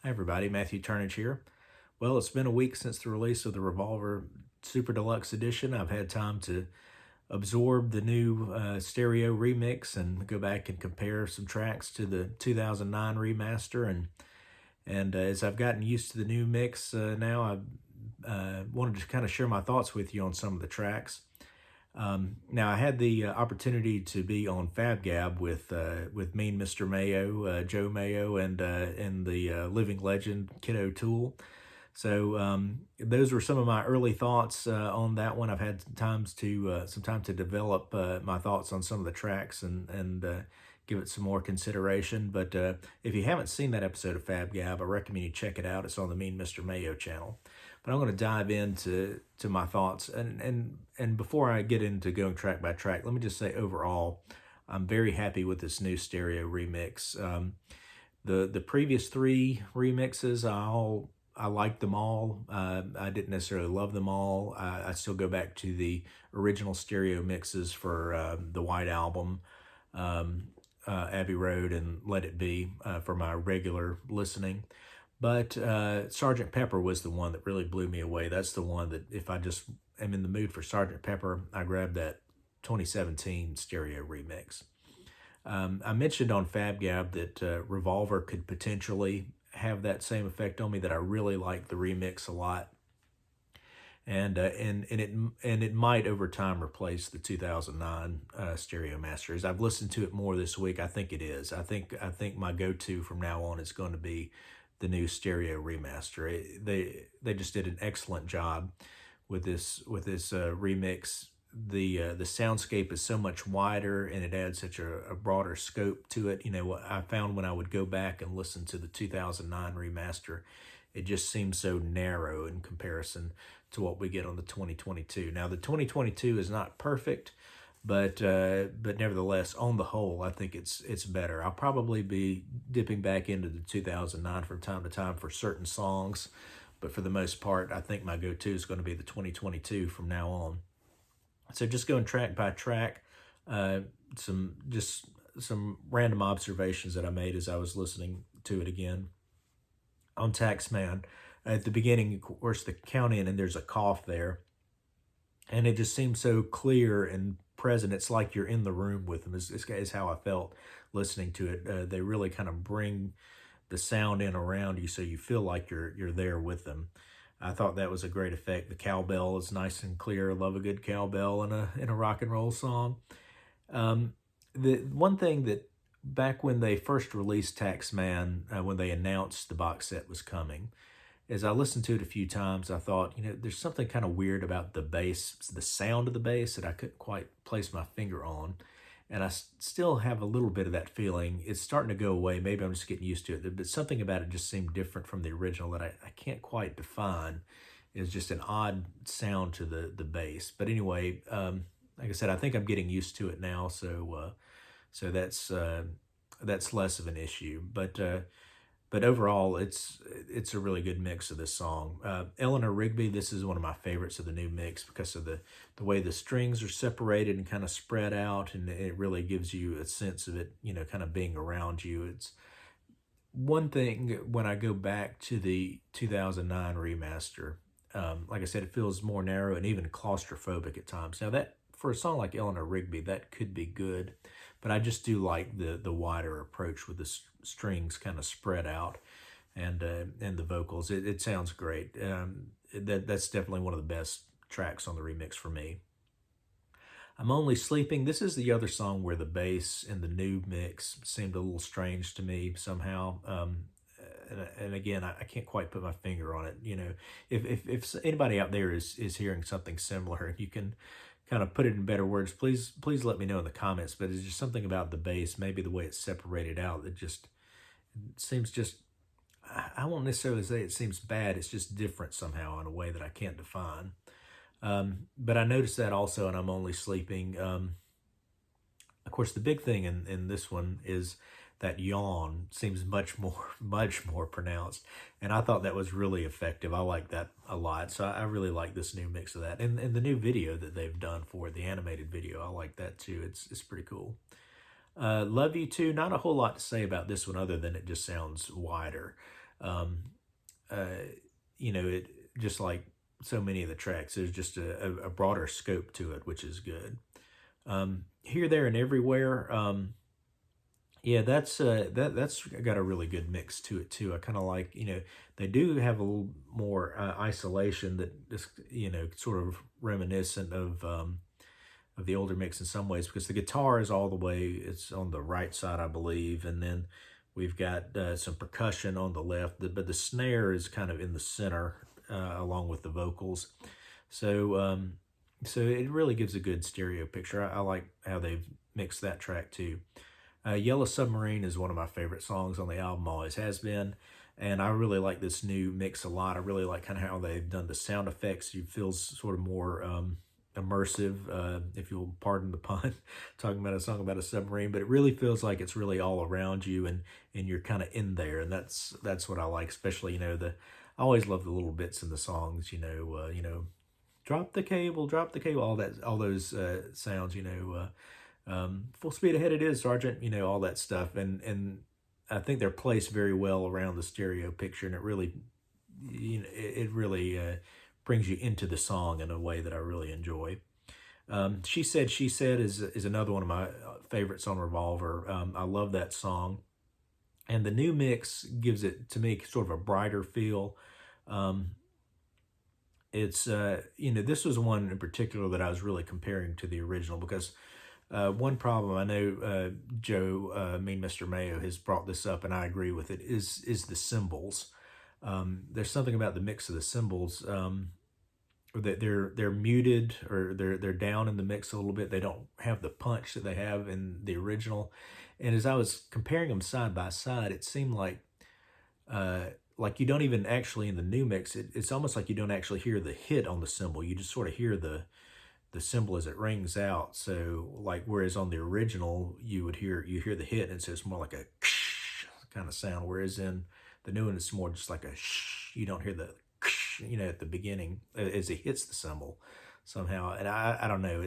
Hi everybody, Matthew Turnage here. Well, it's been a week since the release of the Revolver Super Deluxe Edition. I've had time to absorb the new stereo remix and go back and compare some tracks to the 2009 remaster. And as I've gotten used to the new mix now, I wanted to kind of share my thoughts with you on some of the tracks. Now, I had the opportunity to be on Fab Gab with Mean Mr. Mayo, Joe Mayo, and the living legend Kid O'Toole. So those were some of my early thoughts on that one. I've had some time to develop my thoughts on some of the tracks and give it some more consideration. But if you haven't seen that episode of Fab Gab, I recommend you check it out. It's on the Mean Mr. Mayo channel. But I'm going to dive into my thoughts. And before I get into going track by track, let me just say overall, I'm very happy with this new stereo remix. The previous three remixes, I liked them all. I didn't necessarily love them all. I still go back to the original stereo mixes for the White Album, Abbey Road, and Let It Be for my regular listening. But Sgt. Pepper was the one that really blew me away. That's the one that if I just am in the mood for Sgt. Pepper, I grab that 2017 stereo remix. I mentioned on Fab Gab that Revolver could potentially have that same effect on me, that I really like the remix a lot. And it might over time replace the 2009 stereo master. As I've listened to it more this week, I think it is. I think my go-to from now on is going to be the new stereo remaster. They just did an excellent job with this remix. The soundscape is so much wider and it adds such a broader scope to it. You know, what I found when I would go back and listen to the 2009 remaster, it just seems so narrow in comparison to what we get on the 2022. Now, the 2022 is not perfect, but nevertheless, on the whole, I think it's better. I'll probably be dipping back into the 2009 from time to time for certain songs, but for the most part, I think my go-to is going to be the 2022 from now on. So just going track by track, some random observations that I made as I was listening to it again. On Taxman, at the beginning, of course, the count in, and there's a cough there, and it just seems so clear and present. It's like you're in the room with them. Is how I felt listening to it. They really kind of bring the sound in around you, so you feel like you're there with them. I thought that was a great effect. The cowbell is nice and clear. I love a good cowbell in a rock and roll song. The one thing that back when they first released Taxman, when they announced the box set was coming, as I listened to it a few times, I thought, you know, there's something kind of weird about the bass, the sound of the bass that I couldn't quite place my finger on. And I still have a little bit of that feeling. It's starting to go away. Maybe I'm just getting used to it. But something about it just seemed different from the original that I can't quite define. It's just an odd sound to the bass. But anyway, like I said, I think I'm getting used to it now. So that's less of an issue. But overall, it's a really good mix of this song. Eleanor Rigby, this is one of my favorites of the new mix because of the way the strings are separated and kind of spread out, and it really gives you a sense of it, you know, kind of being around you. It's one thing when I go back to the 2009 remaster, like I said, it feels more narrow and even claustrophobic at times. Now that, for a song like Eleanor Rigby, that could be good, but I just do like the wider approach with the strings kind of spread out and the vocals. It sounds great. That's definitely one of the best tracks on the remix for me. I'm Only Sleeping. This is the other song where the bass in the new mix seemed a little strange to me somehow. And again, I can't quite put my finger on it. You know, if anybody out there is hearing something similar, you can kind of put it in better words, please let me know in the comments. But it's just something about the bass, maybe the way it's separated out, that just seems just, I won't necessarily say it seems bad, it's just different somehow in a way that I can't define. But I noticed that also, and I'm Only Sleeping. Of course, the big thing in this one is that yawn seems much more pronounced. And I thought that was really effective. I like that a lot. So I really like this new mix of that. And the new video that they've done for it, the animated video, I like that too. It's pretty cool. Love You Too, not a whole lot to say about this one other than it just sounds wider. Um, uh, it just like so many of the tracks, there's just a broader scope to it, which is good. Here, There, and Everywhere. Yeah, that's got a really good mix to it too. I kind of like, they do have a little more isolation that is, sort of reminiscent of the older mix in some ways, because the guitar is all the way, it's on the right side, I believe, and then we've got some percussion on the left, but the snare is kind of in the center along with the vocals. So so it really gives a good stereo picture. I like how they've mixed that track too. Yellow Submarine is one of my favorite songs on the album, always has been. And I really like this new mix a lot. I really like kind of how they've done the sound effects. It feels sort of more immersive, if you'll pardon the pun, talking about a song about a submarine. But it really feels like it's really all around you, and you're kind of in there. And that's what I like, especially, I always love the little bits in the songs, drop the cable, all those sounds, full speed ahead it is, Sergeant, all that stuff. And I think they're placed very well around the stereo picture, and it really, it really brings you into the song in a way that I really enjoy. She Said is another one of my favorites on Revolver. I love that song. And the new mix gives it, to me, sort of a brighter feel. It's, this was one in particular that I was really comparing to the original, because one problem I know Joe, Mean Mr. Mayo, has brought this up, and I agree with it, is the cymbals. There's something about the mix of the cymbals that they're muted, or they're down in the mix a little bit. They don't have the punch that they have in the original. And as I was comparing them side by side, it seemed like you don't even actually, in the new mix, it's almost like you don't actually hear the hit on the cymbal. You just sort of hear the cymbal as it rings out. So like, whereas on the original you hear the hit, and so it's more like a kind of sound, whereas in the new one it's more just like a you don't hear the at the beginning as it hits the cymbal somehow. And I don't know,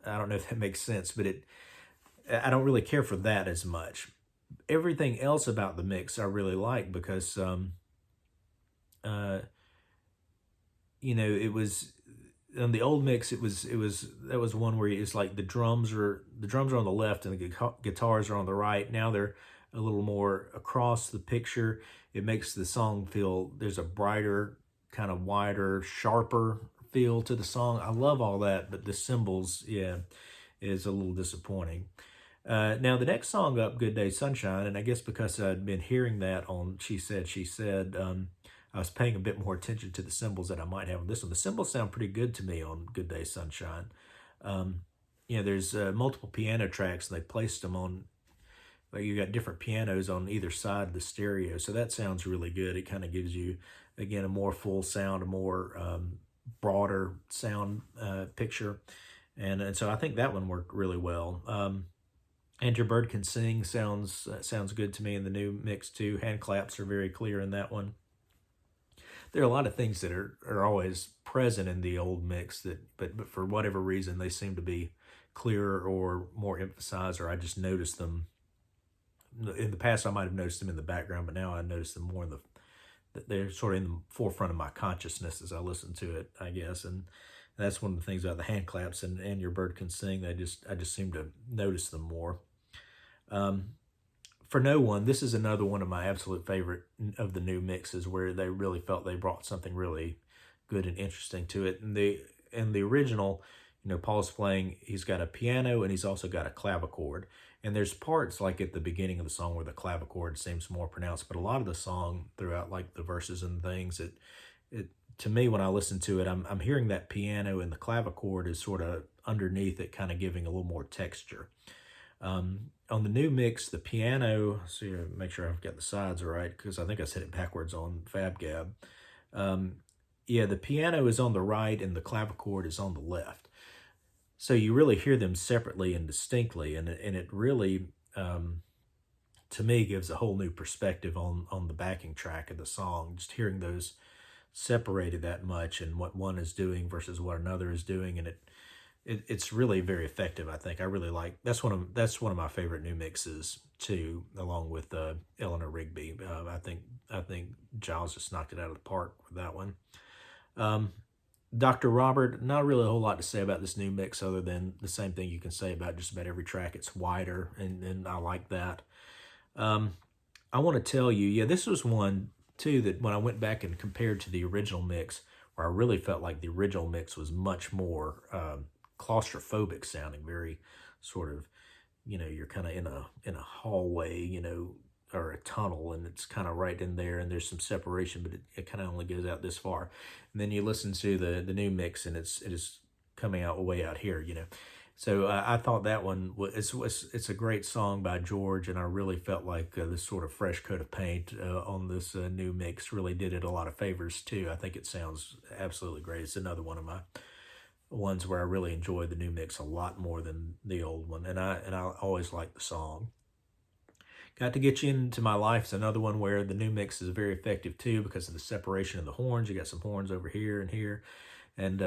I don't know if that makes sense, but I don't really care for that as much. Everything else about the mix I really like, because it was, on the old mix, that was one where it's like the drums are on the left and the guitars are on the right. Now they're a little more across the picture. It makes the song feel, there's a brighter, kind of wider, sharper feel to the song. I love all that, but the cymbals, yeah, is a little disappointing. Now the next song up, Good Day Sunshine, and I guess because I'd been hearing that on She Said, I was paying a bit more attention to the cymbals that I might have on this one. The cymbals sound pretty good to me on Good Day Sunshine. There's multiple piano tracks, and they placed them on, like, you got different pianos on either side of the stereo, so that sounds really good. It kind of gives you, again, a more full sound, a more broader sound picture, and so I think that one worked really well. And Your Bird Can Sing sounds good to me in the new mix too. Hand claps are very clear in that one. There are a lot of things that are always present in the old mix but for whatever reason they seem to be clearer or more emphasized, or I just noticed them. In the past I might have noticed them in the background, but now I notice them more they're sort of in the forefront of my consciousness as I listen to it, I guess. And that's one of the things about the hand claps and Your Bird Can Sing. I just seem to notice them more. For No One, this is another one of my absolute favorite of the new mixes, where they really felt they brought something really good and interesting to it. And the original, Paul's playing, he's got a piano and he's also got a clavichord. And there's parts like at the beginning of the song where the clavichord seems more pronounced, but a lot of the song throughout, like the verses and things, it to me, when I listen to it, I'm hearing that piano, and the clavichord is sort of underneath it, kind of giving a little more texture. On the new mix, the piano, so make sure I've got the sides right, because I think I said it backwards on FabGab. The piano is on the right and the clavichord is on the left. So you really hear them separately and distinctly, and it really, to me, gives a whole new perspective on the backing track of the song, just hearing those separated that much, and what one is doing versus what another is doing, and it's really very effective. I think I really like, that's one of my favorite new mixes too, along with Eleanor Rigby. I I think Giles just knocked it out of the park with that one. Um, Dr. Robert, not really a whole lot to say about this new mix other than the same thing you can say about just about every track. It's wider, and I like that. Um, I want to tell you, yeah, this was one too that when I went back and compared to the original mix, where I really felt like the original mix was much more claustrophobic sounding, very sort of, you're kind of in a hallway, or a tunnel, and it's kind of right in there, and there's some separation, but it kind of only goes out this far. And then you listen to the new mix, and it is coming out way out here. So I thought that one it's a great song by George, and I really felt like this sort of fresh coat of paint on this new mix really did it a lot of favors too. I think it sounds absolutely great. It's another one of my ones where I really enjoy the new mix a lot more than the old one, and I always like the song. Got to Get You Into My Life is another one where the new mix is very effective too because of the separation of the horns. You got some horns over here and here, and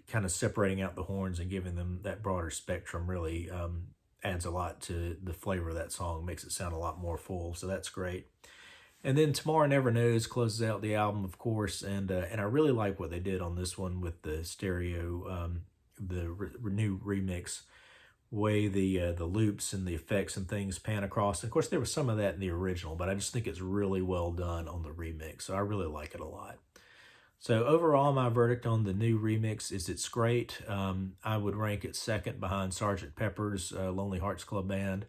kind of separating out the horns and giving them that broader spectrum really adds a lot to the flavor of that song, makes it sound a lot more full. So that's great. And then Tomorrow Never Knows closes out the album, of course, and I really like what they did on this one with the stereo, new remix, way the loops and the effects and things pan across. And of course, there was some of that in the original, but I just think it's really well done on the remix, so I really like it a lot. So overall, my verdict on the new remix is it's great. I would rank it second behind Sgt. Pepper's Lonely Hearts Club Band.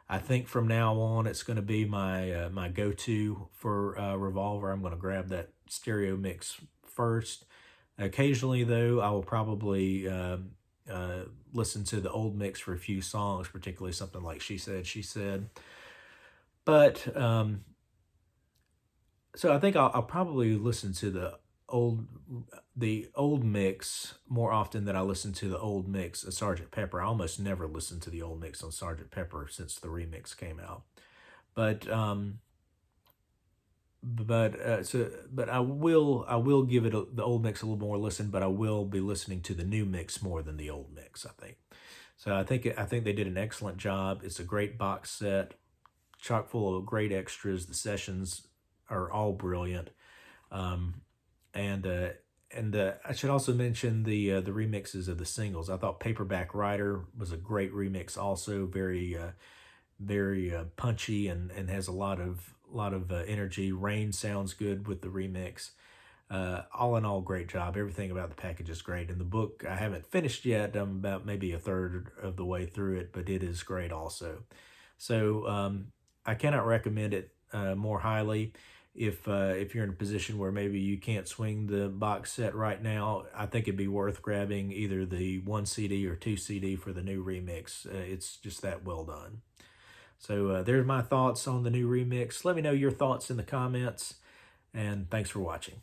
I think from now on, it's going to be my my go-to for Revolver. I'm going to grab that stereo mix first. Occasionally, though, I will probably listen to the old mix for a few songs, particularly something like She Said, She Said. But, so I think I'll probably listen to the old mix more often than I listen to the old mix of Sgt. Pepper. I almost never listened to the old mix on Sgt. Pepper since the remix came out. But I will give it the old mix a little more listen, but I will be listening to the new mix more than the old mix, I think. So I think they did an excellent job. It's a great box set, chock full of great extras. The sessions are all brilliant. And I should also mention the remixes of the singles. I thought Paperback Writer was a great remix, also very punchy and has a lot of energy. Rain sounds good with the remix. All in all, great job. Everything about the package is great. And the book I haven't finished yet. I'm about maybe a third of the way through it, but it is great also. So I cannot recommend it more highly. If you're in a position where maybe you can't swing the box set right now, I think it'd be worth grabbing either the 1 CD or 2 CD for the new remix. It's just that well done. So there's my thoughts on the new remix. Let me know your thoughts in the comments, and thanks for watching.